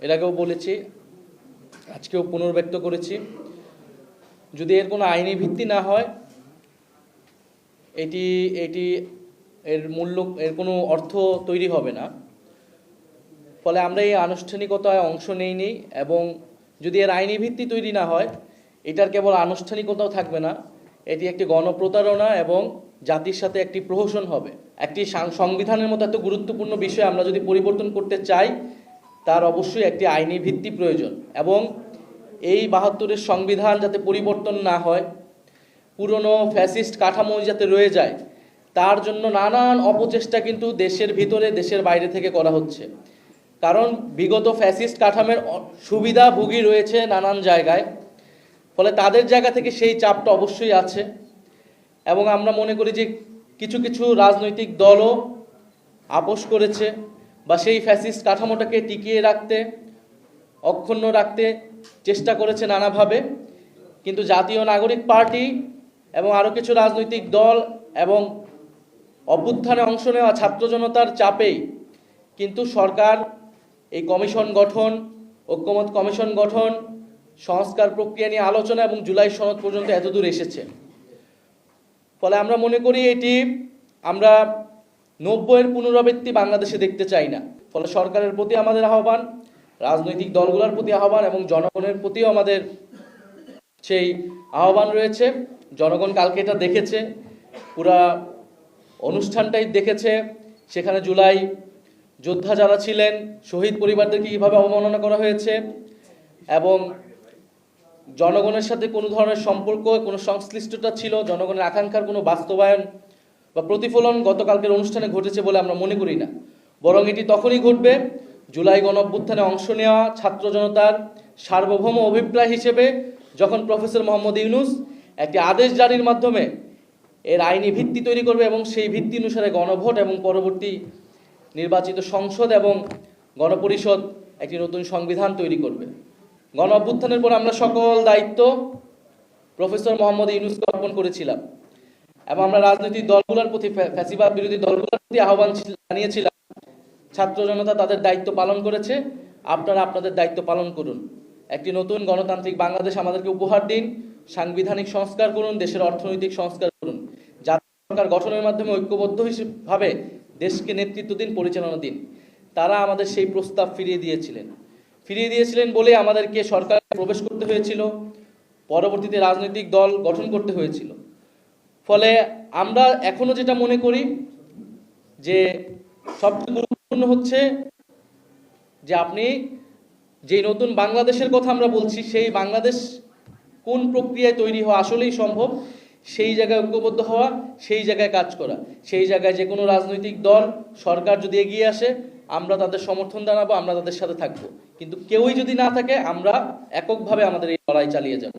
এর আগেও বলেছি, আজকেও পুনর্ব্যক্ত করেছি, যদি এর কোনো আইনি ভিত্তি না হয় এটি এটি এর মূল্য এর কোনো অর্থ তৈরি হবে না। ফলে আমরা এই আনুষ্ঠানিকতায় অংশ নেইনি, এবং যদি এর আইনি ভিত্তি তৈরি না হয় এটার কেবল আনুষ্ঠানিকতাও থাকবে না, এটি একটি গণপ্রতারণা এবং জাতির সাথে একটি প্রহসন হবে। একটি সংবিধানের মতো এত গুরুত্বপূর্ণ বিষয় আমরা যদি পরিবর্তন করতে চাই তার অবশ্যই একটি আইনি ভিত্তি প্রয়োজন, এবং এই ৭২-এর সংবিধান যাতে পরিবর্তন না হয়, পুরনো ফ্যাসিস্ট কাঠামো যাতে রয়ে যায়, তার জন্য নানান অপচেষ্টা কিন্তু দেশের ভিতরে দেশের বাইরে থেকে করা হচ্ছে। কারণ বিগত ফ্যাসিস্ট কাঠামোর সুবিধাভোগী রয়েছে নানান জায়গায়, ফলে তাদের জায়গা থেকে সেই চাপটা অবশ্যই আছে। এবং আমরা মনে করি যে কিছু কিছু রাজনৈতিক দলও আপোষ করেছে বা সেই ফ্যাসিস্ট কাঠামোটাকে টিকিয়ে রাখতে, অক্ষুণ্ণ রাখতে চেষ্টা করেছে নানাভাবে। কিন্তু জাতীয় নাগরিক পার্টি এবং আরও কিছু রাজনৈতিক দল এবং অভ্যুত্থানে অংশ নেওয়া ছাত্র জনতার চাপেই কিন্তু সরকার এই কমিশন গঠন, ঐক্যমত কমিশন গঠন, সংস্কার প্রক্রিয়া নিয়ে আলোচনা এবং জুলাই সনদ পর্যন্ত এতদূর এসেছে। ফলে আমরা মনে করি এটি আমরা ৯০-এর পুনরাবৃত্তি বাংলাদেশে দেখতে চাই না। ফলে সরকারের প্রতি আমাদের আহ্বান, রাজনৈতিক দলগুলোর প্রতি আহ্বান এবং জনগণের প্রতিও আমাদের সেই আহ্বান রয়েছে। জনগণ কালকে এটা দেখেছে, পুরা অনুষ্ঠানটাই দেখেছে। সেখানে জুলাই যোদ্ধা যারা ছিলেন, শহীদ পরিবারদেরকে কীভাবে অবমাননা করা হয়েছে, এবং জনগণের সাথে কোনো ধরনের সম্পর্ক, কোনো সংশ্লিষ্টতা ছিল, জনগণের আকাঙ্ক্ষার কোনো বাস্তবায়ন বা প্রতিফলন গতকালকের অনুষ্ঠানে ঘটেছে বলে আমরা মনে করি না। বরং এটি তখনই ঘটবে জুলাই গণঅভ্যুত্থানে অংশ নেওয়া ছাত্র জনতার সার্বভৌম অভিপ্রায় হিসেবে যখন প্রফেসর মোহাম্মদ ইউনূস একটি আদেশ জারির মাধ্যমে এর আইনি ভিত্তি তৈরি করবে, এবং সেই ভিত্তি অনুসারে গণভোট এবং পরবর্তী নির্বাচিত সংসদ এবং গণপরিষদ একটি নতুন সংবিধান তৈরি করবে। গণ অভ্যুত্থানের পর আমরা সকল দায়িত্ব প্রফেসর মোহাম্মদ ইউনূসকে অর্পণ করেছিলাম, এবং আমরা রাজনৈতিক দলগুলোর প্রতি, ফ্যাসিবাদ বিরোধী দলগুলোর প্রতি আহ্বান জানিয়েছিলাম, ছাত্র জনতা তাদের দায়িত্ব পালন করেছে, আপনারা আপনাদের দায়িত্ব পালন করুন। একটি নতুন গণতান্ত্রিক বাংলাদেশ আমাদেরকে উপহার দিন, সাংবিধানিক সংস্কার করুন, দেশের অর্থনৈতিক সংস্কার করুন, জাতীয় সরকার গঠনের মাধ্যমে ঐক্যবদ্ধভাবে দেশকে নেতৃত্ব দিন, পরিচালনা দিন। তারা আমাদের সেই প্রস্তাব ফিরিয়ে দিয়েছিলেন বলে আমাদেরকে সরকার প্রবেশ করতে হয়েছিল, পরবর্তীতে রাজনৈতিক দল গঠন করতে হয়েছিল। ফলে আমরা এখনো যেটা মনে করি যে সবচেয়ে গুরুত্বপূর্ণ হচ্ছে যে আপনি যে নতুন বাংলাদেশের কথা আমরা বলছি, সেই বাংলাদেশ কোন প্রক্রিয়ায় তৈরি হওয়া আসলেই সম্ভব, সেই জায়গায় ঐক্যবদ্ধ হওয়া, সেই জায়গায় কাজ করা। সেই জায়গায় যে কোনো রাজনৈতিক দল, সরকার যদি এগিয়ে আসে আমরা তাদের সমর্থন জানাবো, আমরা তাদের সাথে থাকবো। কিন্তু কেউই যদি না থাকে আমরা এককভাবে আমাদের এই লড়াই চালিয়ে যাব।